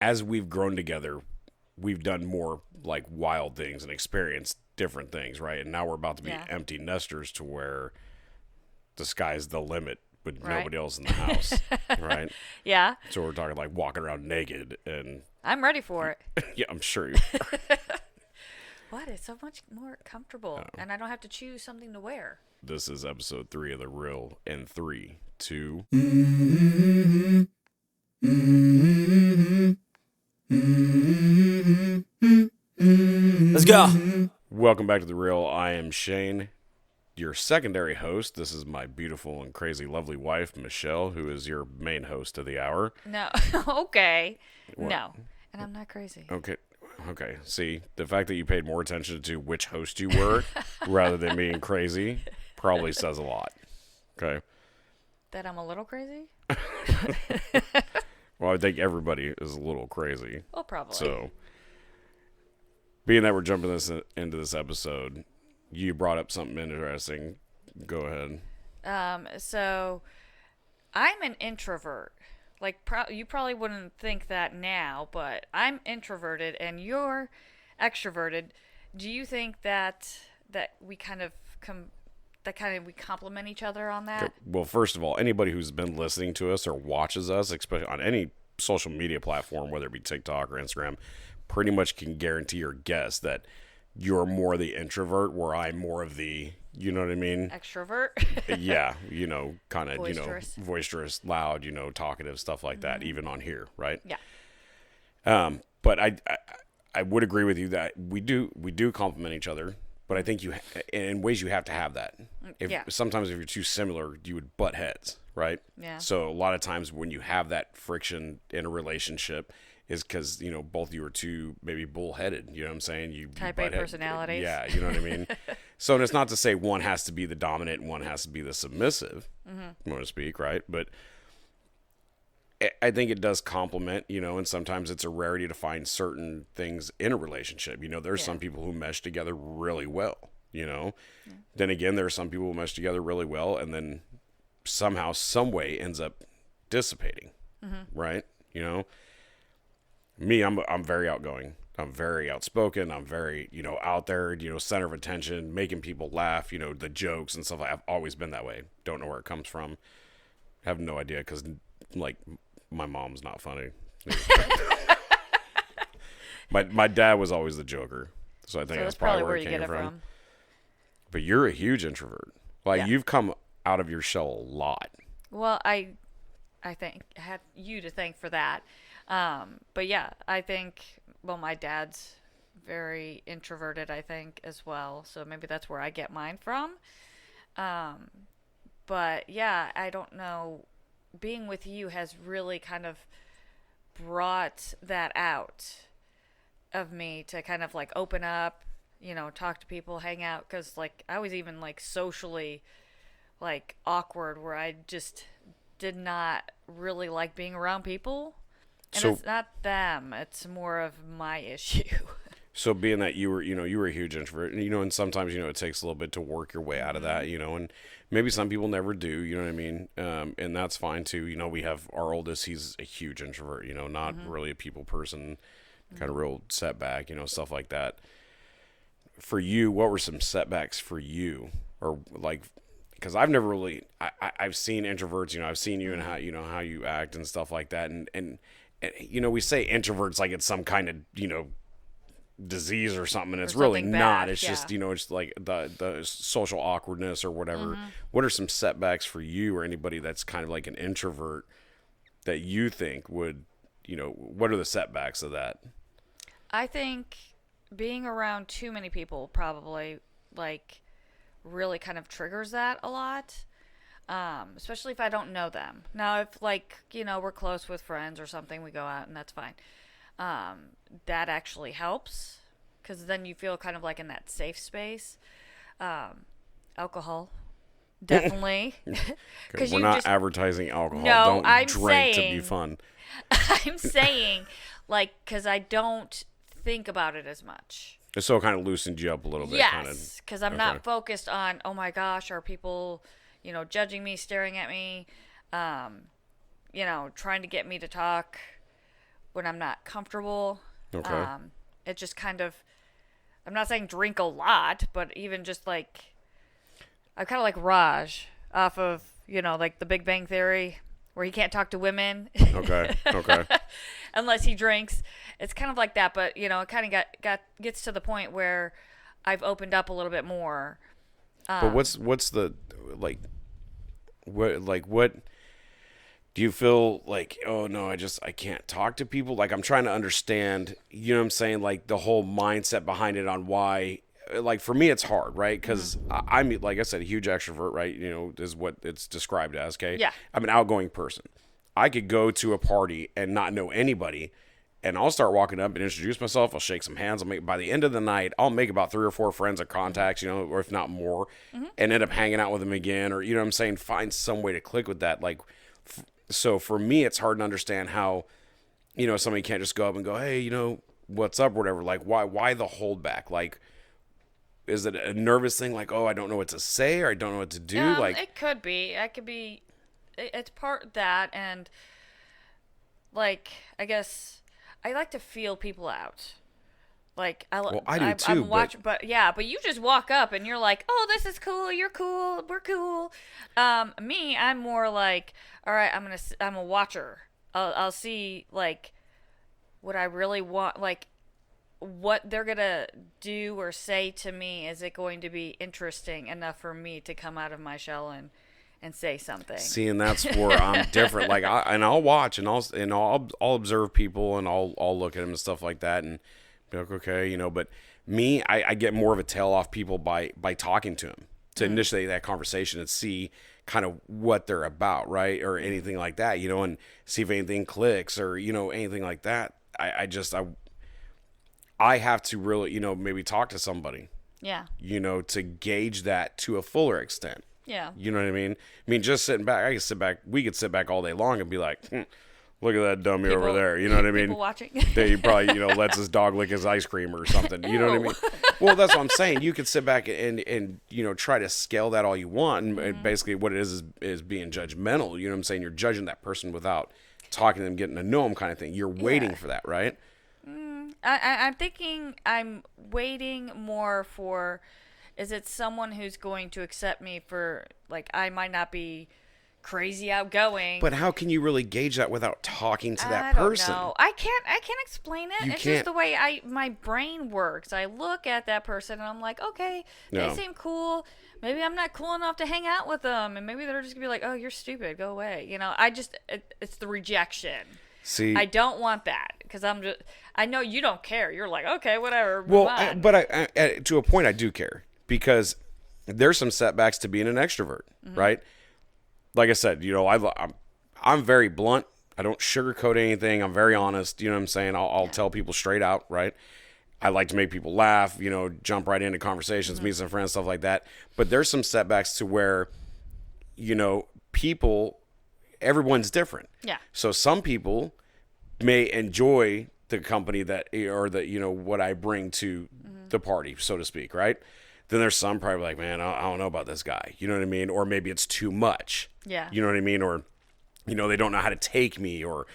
as we've grown together, we've done more like wild things and experienced different things, right? And now we're about to be Yeah. empty nesters to where the sky's the limit with Right. nobody else in the house, right? Yeah. So we're talking like walking around naked and I'm ready for it. yeah, I'm sure you What? It's so much more comfortable, and I don't have to choose something to wear. This is episode 3 of The Real in 3, 2. Let's go. Welcome back to The Real. I am Shane, your secondary host. This is my beautiful and crazy, lovely wife, Michelle, who is your main host of the hour. No. Okay. What? No. And I'm not crazy. Okay. See, the fact that you paid more attention to which host you were rather than being crazy probably says a lot. Okay. That I'm a little crazy? Well, I think everybody is a little crazy. Well, probably. So, being that we're jumping into this episode, you brought up something interesting. Go ahead. So I'm an introvert. Like, you probably wouldn't think that now, but I'm introverted and you're extroverted. Do you think that we kind of we complement each other on that? Okay. Well, first of all, anybody who's been listening to us or watches us, especially on any social media platform, whether it be TikTok or Instagram, pretty much can guarantee or guess that you're more the introvert, where I'm more of the, you know what I mean? Extrovert? Yeah, kind of, Boisterous. boisterous, loud, talkative, stuff like that, even on here, right? Yeah. But I would agree with you that we do complement each other, but I think in ways you have to have that. Yeah. Sometimes if you're too similar, you would butt heads, right? Yeah. So a lot of times when you have that friction in a relationship is because, both of you are too maybe bullheaded, you know what I'm saying? You Type butt A head- personalities. Yeah, you know what I mean? So and it's not to say one has to be the dominant and one has to be the submissive, so to speak, right? But I think it does complement, and sometimes it's a rarity to find certain things in a relationship. There's some people who mesh together really well, Then again, there are some people who mesh together really well and then somehow, some way ends up dissipating, right? Me, I'm very outgoing. I'm very outspoken. I'm very, out there, center of attention, making people laugh, the jokes and stuff. I've always been that way. Don't know where it comes from. Have no idea because, like, my mom's not funny. my dad was always the joker, so I think So that's that's probably where where it you came get it from. from. But you're a huge introvert. Like Yeah. you've come out of your shell a lot. Well, I think I have you to thank for that. But yeah, I think, well, my dad's very introverted, I think, as well. So maybe that's where I get mine from. But yeah, I don't know. Being with you has really kind of brought that out of me to kind of like open up, talk to people, hang out. Because like I was even like socially like awkward where I just did not really like being around people. And So- it's not them, it's more of my issue. So being that you were a huge introvert, and and sometimes it takes a little bit to work your way out of that, and maybe some people never do, you know what I mean? And that's fine too. We have our oldest; he's a huge introvert, not really a people person, kind of real setback, stuff like that. For you, what were some setbacks for you, or like? Because I've never really, I've seen introverts, I've seen you and how you act and stuff like that, and we say introverts like it's some kind of disease or something, and it's really something not. bad, It's yeah. just it's like the social awkwardness or whatever. What are some setbacks for you or anybody that's kind of like an introvert that you think would what are the setbacks of that? I think being around too many people probably like really kind of triggers that a lot. Especially if I don't know them. Now, if like, we're close with friends or something, we go out and that's fine. That actually helps because then you feel kind of like in that safe space. Alcohol, definitely. We're not advertising alcohol. No, Don't I'm drink to be saying- fun. I'm saying, like, because I don't think about it as much. So it kind of loosened you up a little bit. Yes, because I'm Okay. not focused on, oh my gosh, are people, judging me, staring at me, trying to get me to talk, when I'm not comfortable. Okay. It just kind of, I'm not saying drink a lot, but even just like, I'm kind of like Raj off of, like the Big Bang Theory, where he can't talk to women. Okay. Okay. Unless he drinks. It's kind of like that, but it kind of gets to the point where I've opened up a little bit more. But what's the what do you feel like, oh no, I can't talk to people? Like, I'm trying to understand, you know what I'm saying? Like the whole mindset behind it on why, like for me, it's hard, right? Because I'm, like I said, a huge extrovert, right? Is what it's described as. Okay. Yeah. I'm an outgoing person. I could go to a party and not know anybody, and I'll start walking up and introduce myself. I'll shake some hands. By the end of the night, I'll make about 3 or 4 friends or contacts, or if not more, and end up hanging out with them again, or, you know what I'm saying? Find some way to click with that. Like, so for me, it's hard to understand how, somebody can't just go up and go, hey, what's up, or whatever. Like, why the holdback? Like, is it a nervous thing? Like, oh, I don't know what to say, or I don't know what to do. Like, it could be. It's part that, and like, I guess I like to feel people out. Like, I do too. but you just walk up and you're like, oh, this is cool. You're cool. We're cool. Me, I'm more like, all right, I'm a watcher. I'll see like what I really want, like what they're gonna do or say to me. Is it going to be interesting enough for me to come out of my shell and say something? See, and that's where I'm different. Like, I'll watch and I'll observe people, and I'll look at them and stuff like that, and be like, okay, But me, I get more of a tell off people by talking to them, to initiate that conversation and see kind of what they're about, right, or anything like that, and see if anything clicks or anything like that. I have to really maybe talk to somebody, Yeah. To gauge that to a fuller extent. Yeah. You know what I mean? I mean, just sitting back, we could sit back all day long and be like, look at that dummy over there. You know what I mean? People watching. He probably, lets his dog lick his ice cream or something. You know what I mean? Well, that's what I'm saying. You could sit back and try to scale that all you want. And basically what it is being judgmental. You know what I'm saying? You're judging that person without talking to them, getting to know them kind of thing. You're waiting for that, right? I'm thinking I'm waiting more for, is it someone who's going to accept me for, like, I might not be crazy outgoing. But how can you really gauge that without talking to that I don't person? know. I can't explain it. It's just the way my brain works. I look at that person and I'm like, okay, they seem cool. Maybe I'm not cool enough to hang out with them, and maybe they're just gonna be like, oh, you're stupid, go away. It's the rejection. See, I don't want that, because I know you don't care. You're like, okay, whatever. Well, but to a point, I do care, because there's some setbacks to being an extrovert, right? Like I said, I'm very blunt. I don't sugarcoat anything. I'm very honest. You know what I'm saying? I'll tell people straight out, right? I like to make people laugh, jump right into conversations, meet some friends, stuff like that. But there's some setbacks to where, everyone's different. Yeah. So some people may enjoy the company what I bring to the party, so to speak, right? Then there's some probably like, man, I don't know about this guy. You know what I mean? Or maybe it's too much. Yeah. You know what I mean? Or, they don't know how to take me, or,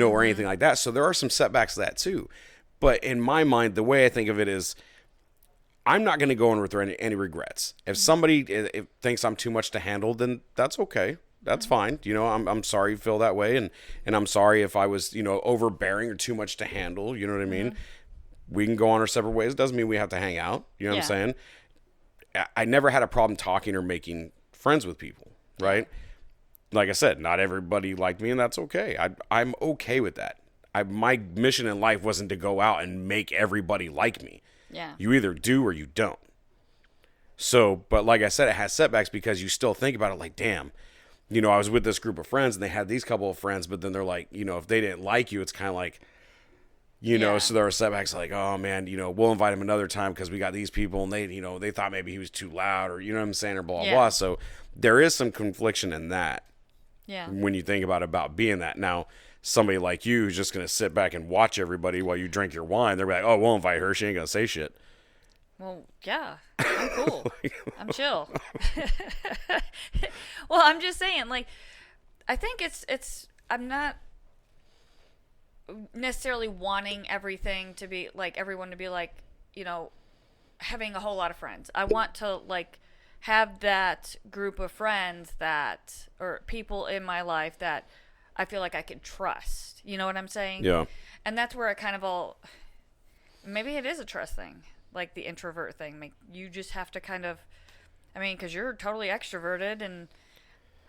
or anything like that. So there are some setbacks to that too. But in my mind, the way I think of it is, I'm not going to go in with any regrets. If somebody thinks I'm too much to handle, then that's okay. That's fine. I'm sorry you feel that way. And I'm sorry if I was, overbearing or too much to handle. You know what I mean? We can go on our separate ways. It doesn't mean we have to hang out. You know what I'm saying? I never had a problem talking or making friends with people, right? Like I said, not everybody liked me, and that's okay. I'm okay with that. My mission in life wasn't to go out and make everybody like me. Yeah. You either do or you don't. So, but like I said, it has setbacks, because you still think about it like, damn, I was with this group of friends and they had these couple of friends, but then they're like, if they didn't like you, it's kind of like, so there are setbacks like, oh man, we'll invite him another time because we got these people, and they thought maybe he was too loud, or, you know what I'm saying, or blah, blah. So there is some confliction in that. Yeah. When you think about being that. Now, somebody like you who's just going to sit back and watch everybody while you drink your wine, they're like, oh, we'll invite her. She ain't going to say shit. Well, yeah, I'm cool. I'm chill. Well, I'm just saying, like, I think I'm not, necessarily wanting everything to be like everyone to be like, you know, having a whole lot of friends. I want to like have that group of friends that or people in my life that I feel like I can trust. You know what I'm saying? Yeah. And that's where it kind of all maybe it is a trust thing, like the introvert thing. Like you just have to kind of I mean, cuz you're totally extroverted and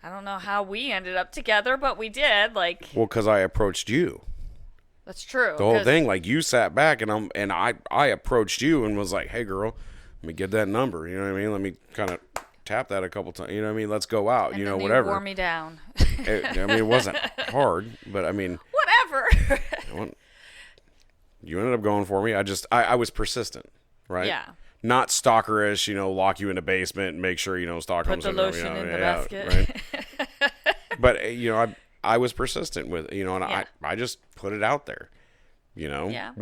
I don't know how we ended up together, but we did. Like Well, because I approached you. that's true. The whole thing, like you sat back and I approached you and was like, hey girl, let me get that number. You know what I mean? Let me kind of tap that a couple times. You know what I mean? Let's go out. and You know, then whatever. You wore me down. I mean, it wasn't hard, but I mean, Whatever. you ended up going for me. I was persistent, right? Yeah. Not stalkerish, you know, lock you in the basement and make sure, you know, Stockholm Put the syndrome, lotion you know, in the yeah, basket. right? But, you know, I was persistent with, you know, and Yeah. I just put it out there, you know, Yeah.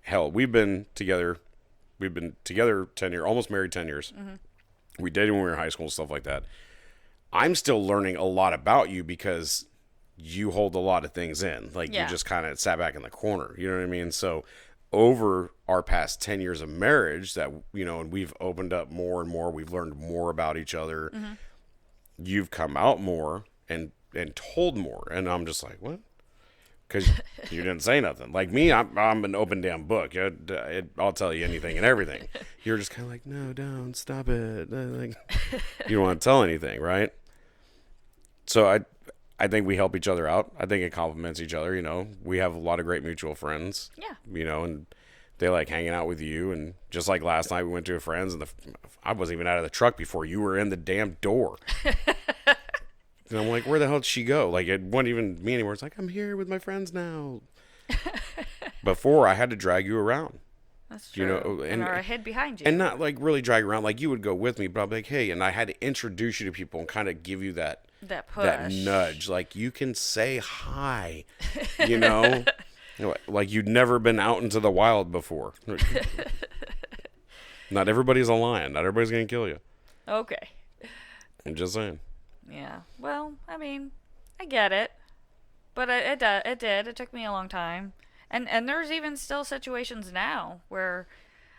hell, we've been together 10 years, almost married 10 years. Mm-hmm. We dated when we were in high school and stuff like that. I'm still learning a lot about you because you hold a lot of things in. Like Yeah. you just kind of sat back in the corner. You know what I mean? So over our past 10 years of marriage that, you know, and we've opened up more and more, we've learned more about each other. Mm-hmm. You've come out more and told more. And I'm just like, what? Because you didn't say nothing. Like me, I'm an open damn book. I'll tell you anything and everything. You're just kind of like, no, don't, stop it. Like, you don't want to tell anything, right? So I think we help each other out. I think it complements each other. You know, we have a lot of great mutual friends. Yeah. You know, and they like hanging out with you. And just like last night, we went to a friend's, and I wasn't even out of the truck before you were in the damn door. And I'm like, where the hell did she go? Like, it wasn't even me anymore. It's like, I'm here with my friends now. Before, I had to drag you around. That's true. You know, and or I hid behind you. And not like really drag you around. Like, you would go with me, but I'd be like, hey, and I had to introduce you to people and kind of give you that push. that nudge. Like, you can say hi, you know? Like, you'd never been out into the wild before. Not everybody's a lion. Not everybody's going to kill you. Okay. I'm just saying. Yeah. Well, I mean, I get it. But it did. It took me a long time. And there's even still situations now where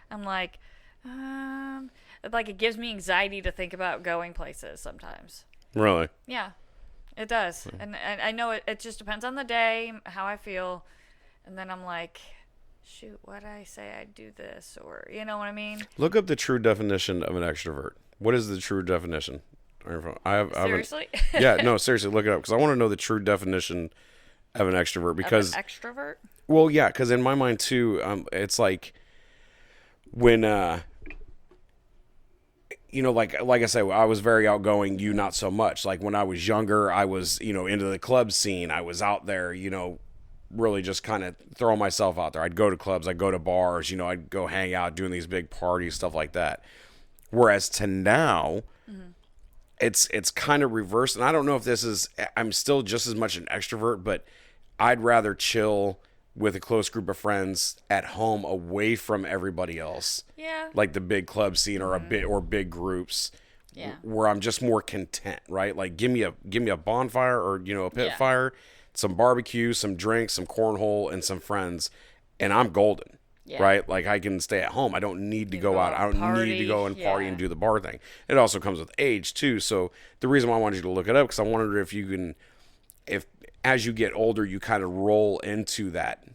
I'm like it gives me anxiety to think about going places sometimes. Really? Yeah, it does. And I know it just depends on the day, how I feel. And then I'm like, shoot, why did I say I'd do this? Or, you know what I mean? Look up the true definition of an extrovert. What is the true definition? Seriously? Yeah, no, seriously, look it up because I want to know the true definition of an extrovert. Because Of an extrovert? well, yeah, because in my mind too, it's like when you know, like I said, I was very outgoing. You not so much. Like when I was younger, I was, you know, into the club scene. I was out there, you know, really just kind of throwing myself out there. I'd go to clubs, I'd go to bars, you know, I'd go hang out, doing these big parties, stuff like that. Whereas to now. Mm-hmm. It's kind of reversed, and I don't know if this is. I'm still just as much an extrovert, but I'd rather chill with a close group of friends at home, away from everybody else. Yeah. Like the big club scene or big groups. Yeah. Where I'm just more content, right? Like give me a bonfire or, you know, a pit fire, some barbecue, some drinks, some cornhole, and some friends, and I'm golden. Yeah. Right? Like I can stay at home. I don't need to go out. I don't need to go and party and do the bar thing. It also comes with age too. So the reason why I wanted you to look it up, because I wondered if you can, if as you get older, you kind of roll into that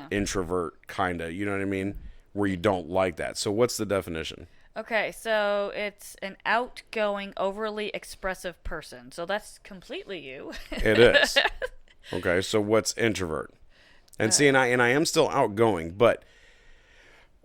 introvert kind of, you know what I mean? Where you don't like that. So what's the definition? Okay, so it's an outgoing, overly expressive person. So that's completely you. It is. Okay, so what's introvert? And see, and I am still outgoing, but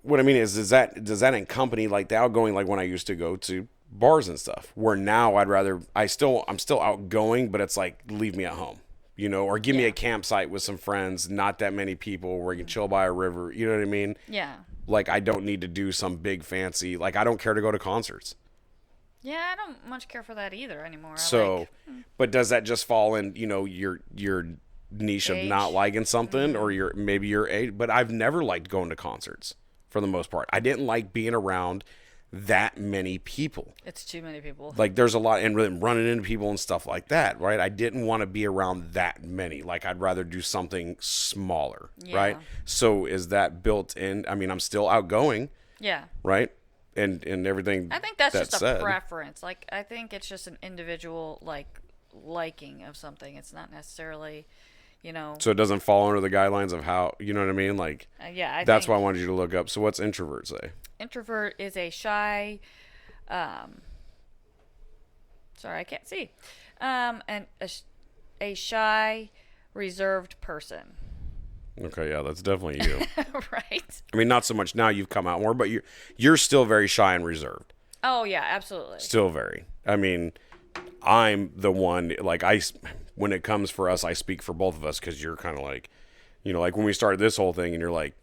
what I mean is does that encompass like the outgoing, like when I used to go to bars and stuff, where now I'm still outgoing, but it's like leave me at home, you know, or give me a campsite with some friends, not that many people, where you can chill by a river, you know what I mean? Yeah. Like I don't need to do some big fancy, like I don't care to go to concerts. Yeah, I don't much care for that either anymore. So, but does that just fall in, you know, your niche Age. of not liking something or your age? But I've never liked going to concerts for the most part. I didn't like being around that many people. It's too many people. Like there's a lot, and really running into people and stuff like that, right? I didn't want to be around that many. Like I'd rather do something smaller, right? So is that built in? I mean, I'm still outgoing, right? And everything. I think that's just said. a preference. Like I think it's just an individual liking of something. It's not necessarily, So it doesn't fall under the guidelines of how, you know what I mean? Like that's why I wanted you to look up. So what's introvert say? Introvert is a shy, sorry, I can't see, and a shy, reserved person. Okay, yeah, that's definitely you. Right. I mean, not so much now you've come out more, but you're still very shy and reserved. Oh yeah, absolutely. Still very. I mean, I'm the one, like when it comes for us, I speak for both of us because you're kind of like, like when we started this whole thing and you're like,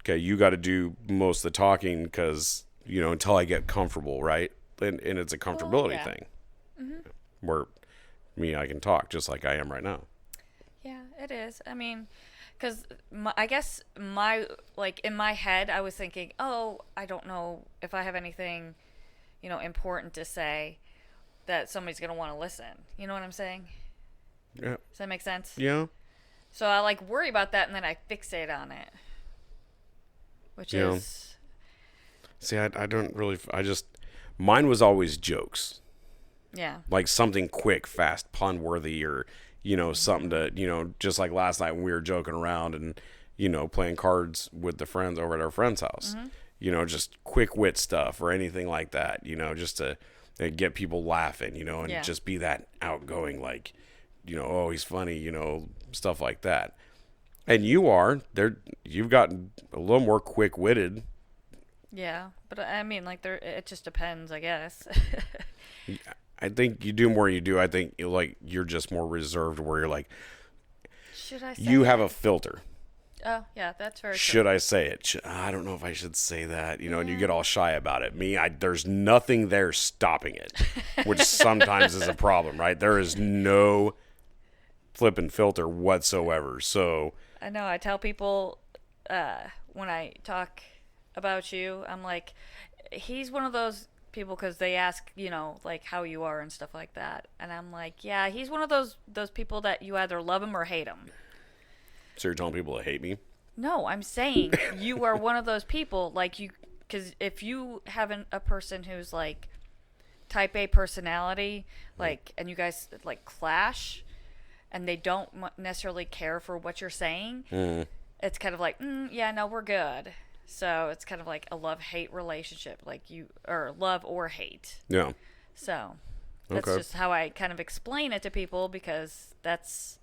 okay, you got to do most of the talking because, until I get comfortable, right? And it's a comfortability thing. Mm-hmm. Where I can talk just like I am right now. Yeah, it is. I mean, because I guess in my head, I was thinking, oh, I don't know if I have anything, important to say that somebody's going to want to listen. You know what I'm saying? Yeah. Does that make sense? Yeah. So I worry about that and then I fixate on it. Which is... See, I don't really... Mine was always jokes. Yeah. Like something quick, fast, pun-worthy or, something to, just like last night when we were joking around and, playing cards with the friends over at our friend's house. Mm-hmm. Just quick wit stuff or anything like that, just to get people laughing, and just be that outgoing, like, oh, he's funny, stuff like that. And you've gotten a little more quick-witted. Yeah, but I mean, it just depends, I guess. I think you do more you do. I think you're just more reserved where you're like, should I say you have a filter. Oh, yeah, that's very true. Should I say it? I don't know if I should say that, and you get all shy about it. There's nothing there stopping it, which sometimes is a problem, right? There is no flipping filter whatsoever, so... I know. I tell people when I talk about you, I'm like, he's one of those people because they ask, how you are and stuff like that. And I'm like, yeah, he's one of those people that you either love him or hate him. So you're telling people to hate me? No, I'm saying you are one of those people, because if you have a person who's type A personality, and you guys clash, and they don't necessarily care for what you're saying, it's kind of like, yeah, no, we're good. So it's kind of like a love-hate relationship, or love or hate. Yeah. So that's just how I kind of explain it to people because it's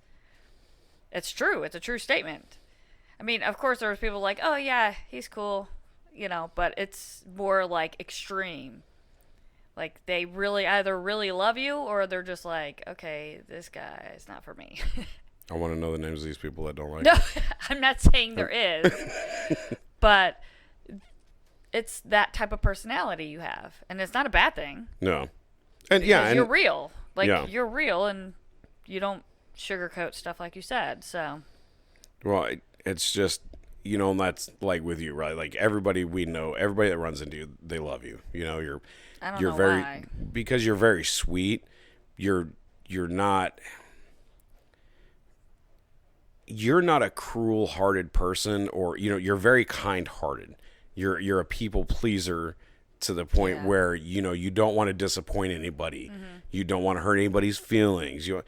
true. It's a true statement. I mean, of course, there's people like, oh, yeah, he's cool, but it's more extreme. They either really love you or they're just okay, this guy is not for me. I want to know the names of these people that don't like No, it. I'm not saying there is. But it's that type of personality you have. And it's not a bad thing. No. And you're real. You're real and you don't sugarcoat stuff like you said. So. Well, it's just, and that's with you, right? Everybody we know, everybody that runs into you, they love you. I don't you're know very why. Because you're very sweet. You're not a cruel-hearted person, or you're very kind-hearted. You're a people pleaser to the point where you don't want to disappoint anybody. Mm-hmm. You don't want to hurt anybody's feelings. I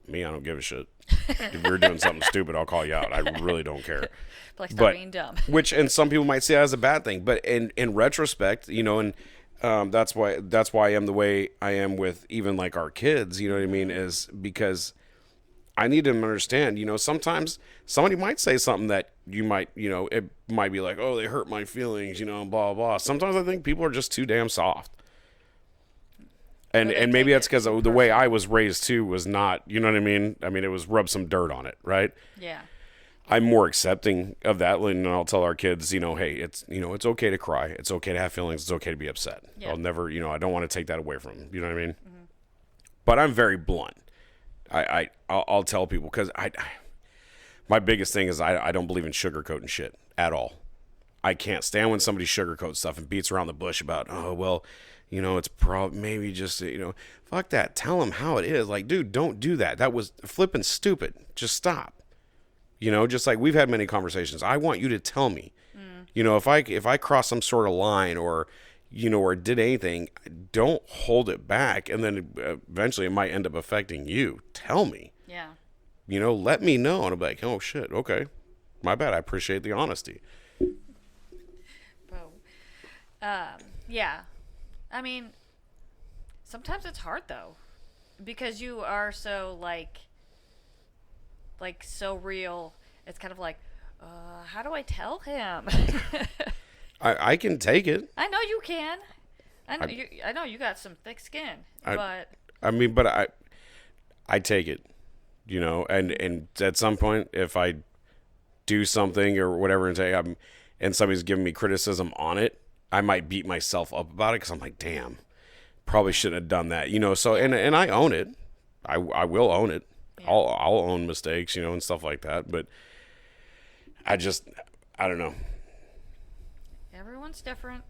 don't give a shit. If you're doing something stupid, I'll call you out. I really don't care. Stop being dumb. And some people might see that as a bad thing, but in retrospect, and that's why I am the way I am with even our kids. You know what I mean? Is because I need them to understand. Sometimes somebody might say something that you might, it might be like, oh, they hurt my feelings, blah blah blah. Sometimes I think people are just too damn soft. And maybe that's because the way I was raised too was not, you know what I mean? I mean, it was rub some dirt on it, right? Yeah. I'm more accepting of that, and I'll tell our kids, hey, it's okay to cry, it's okay to have feelings, it's okay to be upset. Yeah. I'll never, I don't want to take that away from them. You know what I mean? Mm-hmm. But I'm very blunt. I'll tell people because my biggest thing is I don't believe in sugarcoating shit at all. I can't stand when somebody sugarcoats stuff and beats around the bush about, oh, well, it's probably maybe just, fuck that. Tell them how it is. Like, dude, don't do that. That was flipping stupid. Just stop. Just like we've had many conversations. I want you to tell me, if I cross some sort of line or did anything, don't hold it back. And then eventually it might end up affecting you. Tell me. Yeah. Let me know. And I'll be like, oh, shit. Okay. My bad. I appreciate the honesty. Yeah. I mean, sometimes it's hard, though. Because you are so, like so real. It's kind of like, how do I tell him? I can take it. I know you can. I know you got some thick skin. But I take it. And at some point, if I do something or whatever and somebody's giving me criticism on it, I might beat myself up about it because I'm like, damn, probably shouldn't have done that. So and I own it. I will own it. Yeah. I'll own mistakes, and stuff like that. But I don't know. Everyone's different.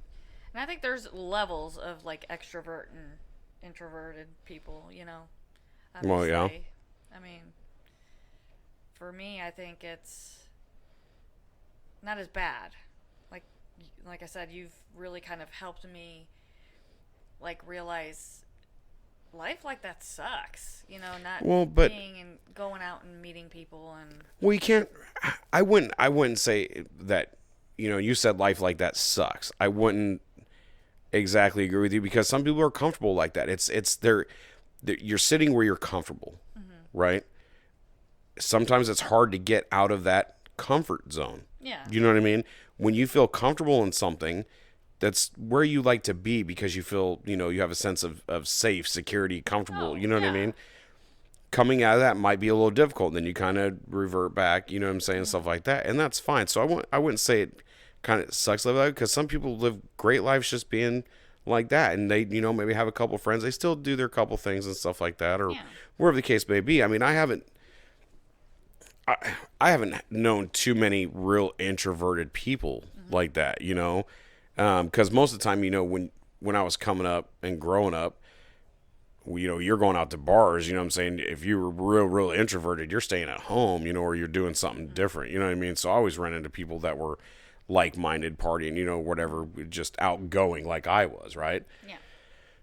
And I think there's levels of like extrovert and introverted people, Obviously. Well, yeah. I mean, for me, I think it's not as bad. Like I said, you've really kind of helped me like realize life like that sucks, being and going out and meeting people and. Well, you can't. I wouldn't say that. You said life like that sucks. I wouldn't exactly agree with you because some people are comfortable like that. It's you're sitting where you're comfortable, right? Sometimes it's hard to get out of that comfort zone. Yeah. You know what I mean? When you feel comfortable in something, that's where you like to be because you feel, you have a sense of safe, security, comfortable. Oh, you know yeah. what I mean? Coming out of that might be a little difficult. Then you kind of revert back, you know what I'm saying? Stuff like that. And that's fine. So I wouldn't say it kind of sucks like that because some people live great lives just being like that. And they, maybe have a couple friends. They still do their couple things and stuff like that or wherever the case may be. I mean, I haven't known too many real introverted people like that, because most of the time, when I was coming up and growing up, you're going out to bars, what I'm saying? If you were real introverted, you're staying at home, or you're doing something different, you know what I mean? So I always ran into people that were like-minded partying, whatever, just outgoing like I was, right? Yeah.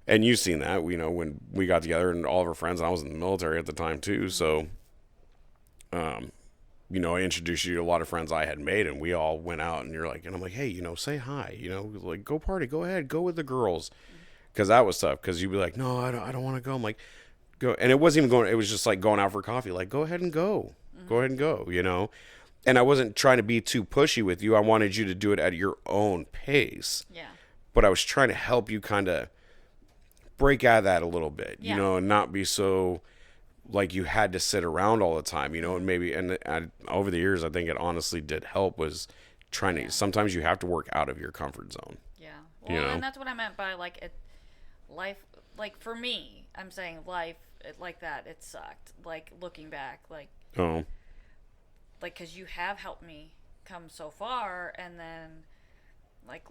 And you've seen that, when we got together and all of our friends, and I was in the military at the time too, so... I introduced you to a lot of friends I had made, and we all went out, and I'm like, hey, say hi, like go party, go ahead, go with the girls, because that was tough, because you'd be like, no, I don't want to go. I'm like, go, and it wasn't even going. It was just like going out for coffee, like go ahead and go, and I wasn't trying to be too pushy with you. I wanted you to do it at your own pace. Yeah. But I was trying to help you kind of break out of that a little bit, and not be so. Like you had to sit around all the time, and maybe, over the years, I think it honestly did help was trying to, sometimes you have to work out of your comfort zone. Yeah. Well, and that's what I meant by life, like for me, I'm saying life like that, it sucked. Like looking back, cause you have helped me come so far. And then like,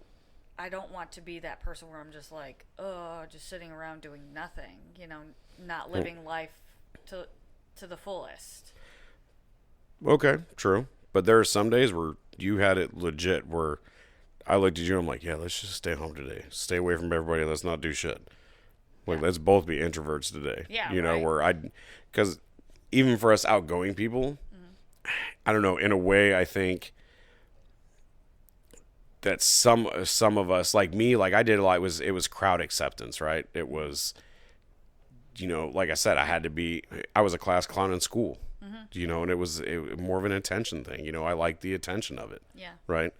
I don't want to be that person where I'm just like, just sitting around doing nothing, not living life to the fullest. Okay, true. But there are some days where you had it legit where I looked at you and I'm like, yeah, let's just stay home today. Stay away from everybody. Let's not do shit. Like, let's both be introverts today. Yeah, right. Because even for us outgoing people, I don't know, in a way, I think that some of us, like me, like I did a lot, it was crowd acceptance, right? It was... like I said, I was a class clown in school, and it was more of an attention thing. I like the attention of it. Yeah. Right.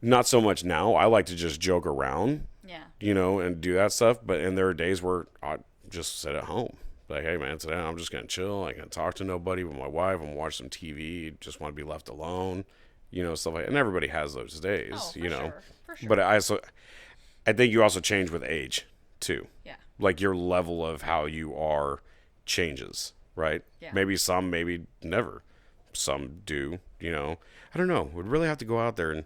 Not so much now. I like to just joke around, and do that stuff. And there are days where I just sit at home. Like, hey man, today I'm just going to chill. I can't talk to nobody with my wife. I'm watch some TV. Just want to be left alone, stuff like that. And everybody has those days, For sure. But I think you also change with age too. Yeah. Like your level of how you are changes, right? Yeah. Maybe some, maybe never. Some do, you know. I don't know. We'd really have to go out there and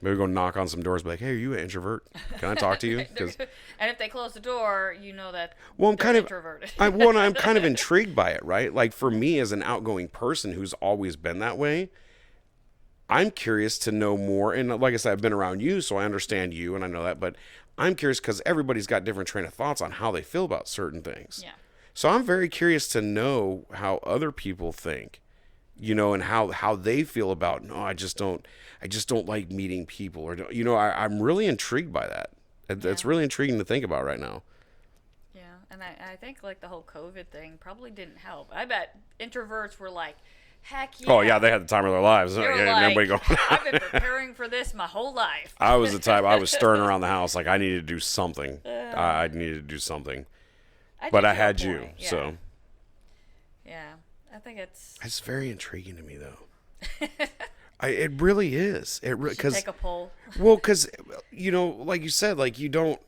maybe go knock on some doors, be like, hey, are you an introvert? Can I talk to you? And if they close the door, you know that Well, I'm they're kind of introverted. I'm kind of intrigued by it, right? Like for me as an outgoing person who's always been that way, I'm curious to know more. And like I said, I've been around you, so I understand you and I know that, but I'm curious because everybody's got different train of thoughts on how they feel about certain things. Yeah. So I'm very curious to know how other people think, you know, and how they feel about, no, I just don't like meeting people, or, you know, I'm really intrigued by that. It's really intriguing to think about right now. Yeah, and I think like the whole COVID thing probably didn't help. I bet introverts were like, heck yeah. Oh yeah, they had the time of their lives. They were Yeah, like, everybody going. I've been preparing for this my whole life. I was the type. I was stirring around the house like I needed to do something. I needed to do something. But I had you, yeah. so. Yeah, I think It's very intriguing to me, though. It really is. It because take a poll. Well, because you know, like you said, like you don't,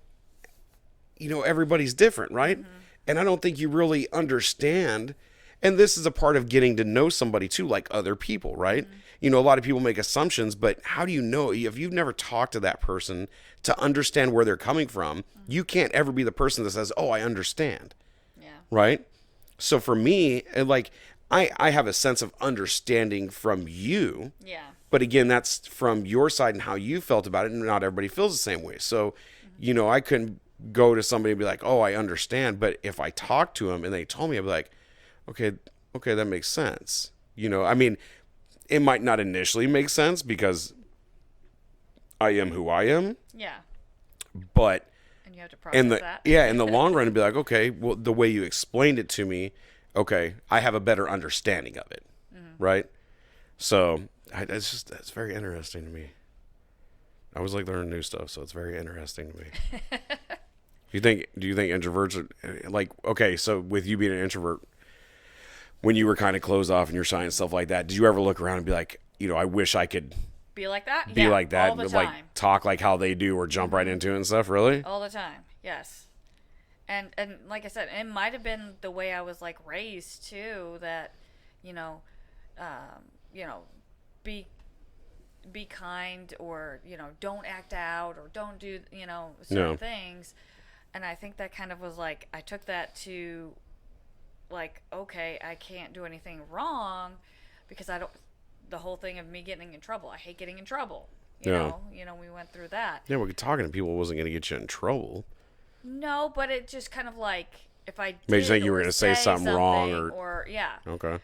you know, everybody's different, right? Mm-hmm. And I don't think you really understand. And this is a part of getting to know somebody too, like other people, right? Mm-hmm. You know, a lot of people make assumptions, but how do you know if you've never talked to that person to understand where they're coming from? Mm-hmm. You can't ever be the person that says, "Oh, I understand." Yeah. Right? So for me, like I have a sense of understanding from you. Yeah. But again, that's from your side and how you felt about it, and not everybody feels the same way. So, you know, I couldn't go to somebody and be like, "Oh, I understand." But if I talked to them and they told me, I'd be like, "Okay, that makes sense." You know, I mean, it might not initially make sense because I am who I am. Yeah. But and you have to process that. Yeah, in the long run, it'd be like, okay, well, the way you explained it to me, okay, I have a better understanding of it, right? So it's very interesting to me. I always like learning new stuff, so it's very interesting to me. Do you think introverts are like, okay, so with you being an introvert, when you were kind of closed off and you're shy and stuff like that, did you ever look around and be like, you know, I wish I could be like that? be like that, all the like time. talk like how they do or jump right into it and stuff, really? All the time, yes. And like I said, it might have been the way I was like raised too. That, you know, be kind, or don't act out, or don't do certain things. And I think that kind of was like I took that to, like, okay, I can't do anything wrong because I don't. The whole thing of me getting in trouble. I hate getting in trouble. You know, we went through that. Yeah, well, talking to people wasn't going to get you in trouble. No, but it just kind of like if I made you did think you were or going to say something wrong or yeah. Okay.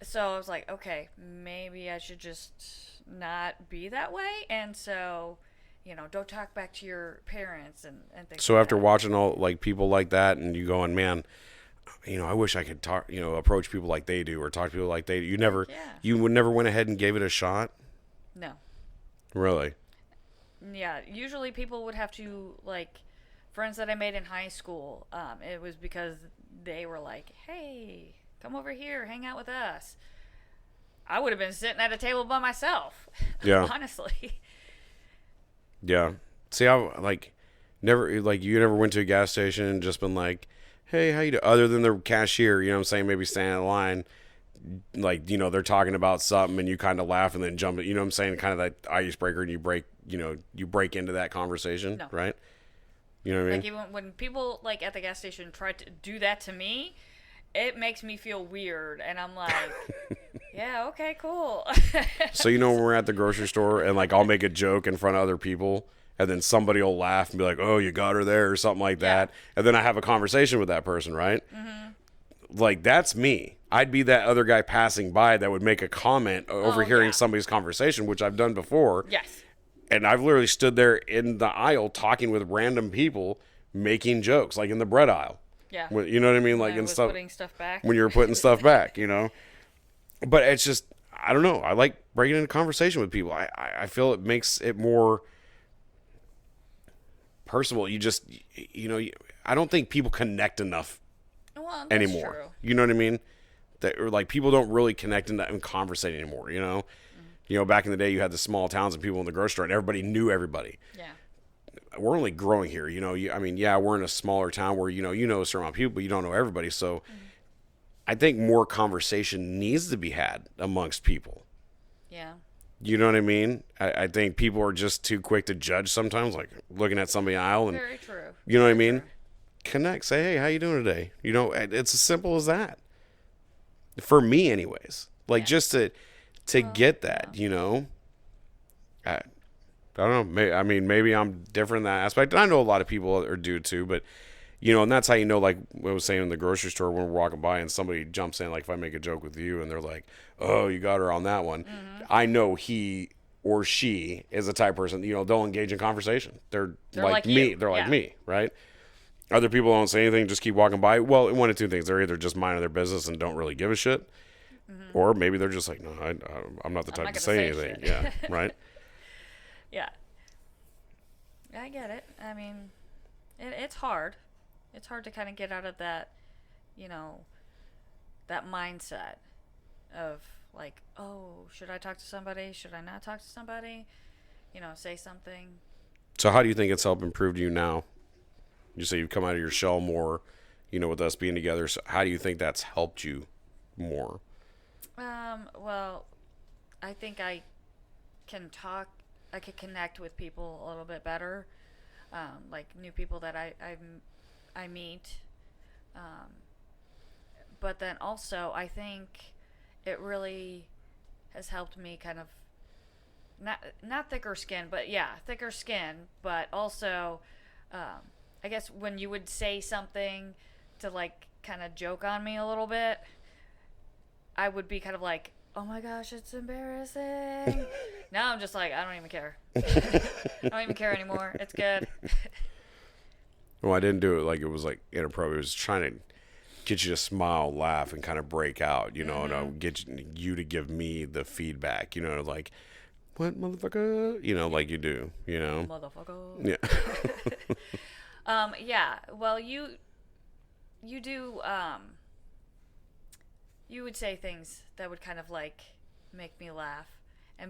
So I was like, okay, maybe I should just not be that way, and so don't talk back to your parents and things. So like after that. watching all like people like that, and you going, man, I wish I could talk, approach people like they do, or talk to people like they do. You would never went ahead and gave it a shot? No. Really? Yeah. Usually people would have to, like, friends that I made in high school, it was because they were like, hey, come over here, hang out with us. I would have been sitting at a table by myself. Yeah. Honestly. Yeah. See, you never went to a gas station and just been like, hey, how you do? Other than the cashier, you know what I'm saying? Maybe standing in line, like, they're talking about something and you kind of laugh and then jump, you know what I'm saying? Kind of that icebreaker, and you break into that conversation, no. Right? You know what I mean? Like, even when people, like, at the gas station try to do that to me, it makes me feel weird. And I'm like, yeah, okay, cool. So, when we're at the grocery store and, like, I'll make a joke in front of other people, and then somebody will laugh and be like, oh, you got her there, or something like that. And then I have a conversation with that person, right? Mm-hmm. Like, that's me. I'd be that other guy passing by that would make a comment overhearing somebody's conversation, which I've done before. Yes. And I've literally stood there in the aisle talking with random people, making jokes, like in the bread aisle. Yeah. You know what I mean? Like, when I was putting stuff back. When you were putting stuff back, But it's just, I don't know. I like breaking into conversation with people. I feel it makes it more personal. You just, I don't think people connect enough anymore. True. You know what I mean? Or like, people don't really connect and conversate anymore, back in the day, you had the small towns and people in the grocery store, and everybody knew everybody. Yeah. We're only growing here, we're in a smaller town where, you know a certain amount of people, but you don't know everybody. So I think more conversation needs to be had amongst people. Yeah. You know what I mean? I think people are just too quick to judge sometimes, like looking at somebody in the aisle and, Very true. you know what I Very mean? true. Connect, say, hey, how you doing today? You know, it's as simple as that. For me, anyways. Like, Yeah. just to get that, you know? I don't know. I mean, maybe I'm different in that aspect. And I know a lot of people are do too, but, you know, and that's how you know, like I was saying in the grocery store when we're walking by and somebody jumps in, like if I make a joke with you and they're like, oh, you got her on that one. Mm-hmm. I know he or she is the type of person, you know, they'll engage in conversation. They're like me. you. They're like Yeah. me, right? Other people don't say anything, just keep walking by. Well, one of two things. They're either just minding their business and don't really give a shit, or maybe they're just like, no, I'm not the type not to gonna say say anything. shit. Yeah, right? Yeah. I get it. I mean, it's hard. It's hard to kind of get out of that, you know, that mindset of like, oh, should I talk to somebody? Should I not talk to somebody? You know, say something. So how do you think it's helped improve you now? You say you've come out of your shell more, you know, with us being together. So how do you think that's helped you more? Well, I think I can talk. I could connect with people a little bit better, like new people that I meet. But then also, I think it really has helped me kind of not thicker skin, but yeah, thicker skin. But also, I guess when you would say something to like kind of joke on me a little bit, I would be kind of like, oh my gosh, it's embarrassing. Now I'm just like, I don't even care. I don't even care anymore. It's good. Well, I didn't do it like it was like inappropriate. It was trying to get you to smile, laugh, and kind of break out, you know, and I'll get you to give me the feedback, you know, like, what, motherfucker? You know, like you do, you know? Motherfucker. Yeah. Yeah. Well, you do, you would say things that would kind of like make me laugh.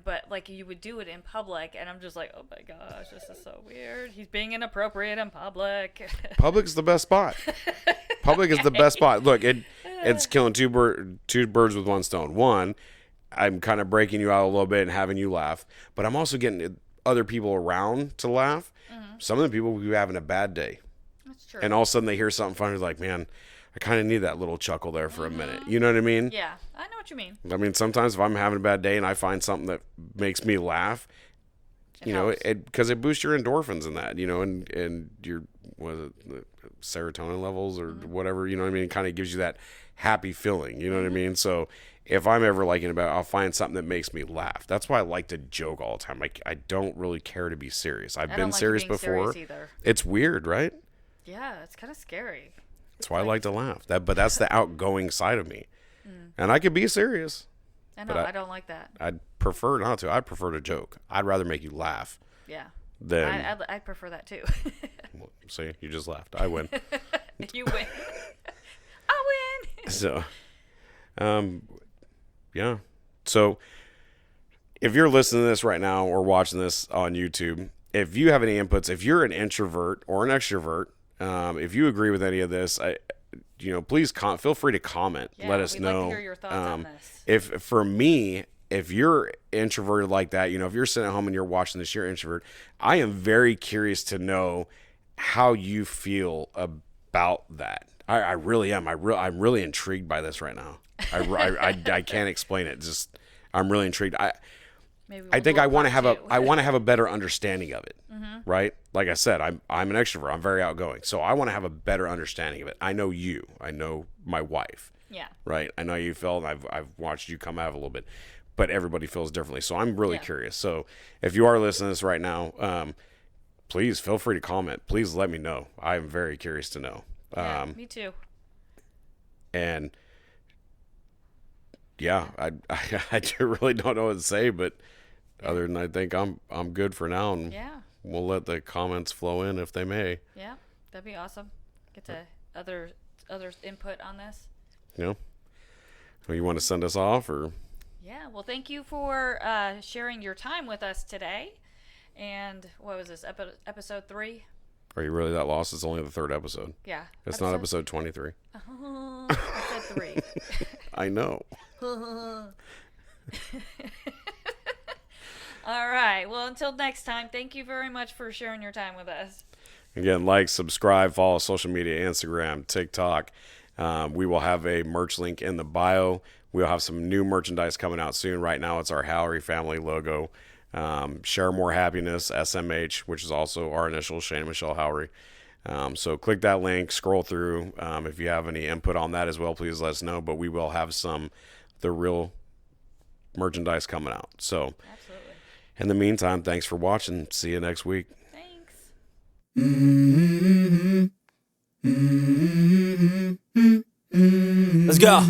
But like you would do it in public, and I'm just like, oh my gosh, this is so weird. He's being inappropriate in public. Public's the best spot. Public is the best spot. Look, it's killing two birds with one stone. One, I'm kind of breaking you out a little bit and having you laugh, but I'm also getting other people around to laugh. Some of the people will be having a bad day, That's true. and all of a sudden they hear something funny, like, man, I kind of need that little chuckle there for a minute. You know what I mean? Yeah, I know what you mean. I mean, sometimes if I'm having a bad day and I find something that makes me laugh, you know, helps. because it boosts your endorphins and that, you know, and your the serotonin levels or whatever, you know what I mean? It kind of gives you that happy feeling, you know what I mean? So if I'm ever liking about, I'll find something that makes me laugh. That's why I like to joke all the time. Like, I don't really care to be serious. I've I been don't like serious being before. serious either. It's weird, right? Yeah, it's kind of scary. That's why I like to laugh. But that's the outgoing side of me. And I could be serious. I know, But I don't like that. I'd prefer not to. I'd prefer to joke. I'd rather make you laugh Yeah. than. I prefer that too. Well, see, you just laughed. I win. You win. I win. So, yeah. So, if you're listening to this right now or watching this on YouTube, if you have any inputs, if you're an introvert or an extrovert, if you agree with any of this, please feel free to comment. Yeah, Let us we'd know. like to hear your thoughts on this. If for me, if you're introverted like that, if you're sitting at home and you're watching this, you're introvert. I am very curious to know how you feel about that. I really am. I'm really intrigued by this right now. I can't explain it. Just I'm really intrigued. Maybe I we'll think do I want to part have two. a better understanding of it, right? Like I said, I'm an extrovert. I'm very outgoing, so I want to have a better understanding of it. I know you. I know my wife. Yeah. Right. I know you feel, and I've watched you come out a little bit, but everybody feels differently. So I'm really curious. So if you are listening to this right now, please feel free to comment. Please let me know. I'm very curious to know. Yeah, me too. And yeah, I really don't know what to say, but other than I think I'm good for now, and Yeah. we'll let the comments flow in if they may. Yeah. That'd be awesome. Get to others input on this. You know, well, you want to send us off or? Yeah. Well, thank you for sharing your time with us today. And what was this? Episode 3? Are you really that lost? It's only the 3rd episode. Yeah. It's not episode 23. I said 3. I know. All right. Well, until next time, thank you very much for sharing your time with us. Again, like, subscribe, follow social media, Instagram, TikTok. We will have a merch link in the bio. We'll have some new merchandise coming out soon. Right now, it's our Hallery family logo. Share More Happiness, SMH, which is also our initial, Shane and Michelle Hallery. So click that link, scroll through. If you have any input on that as well, please let us know. But we will have the real merchandise coming out. So Absolutely. in the meantime, thanks for watching. See you next week. Thanks. Let's go.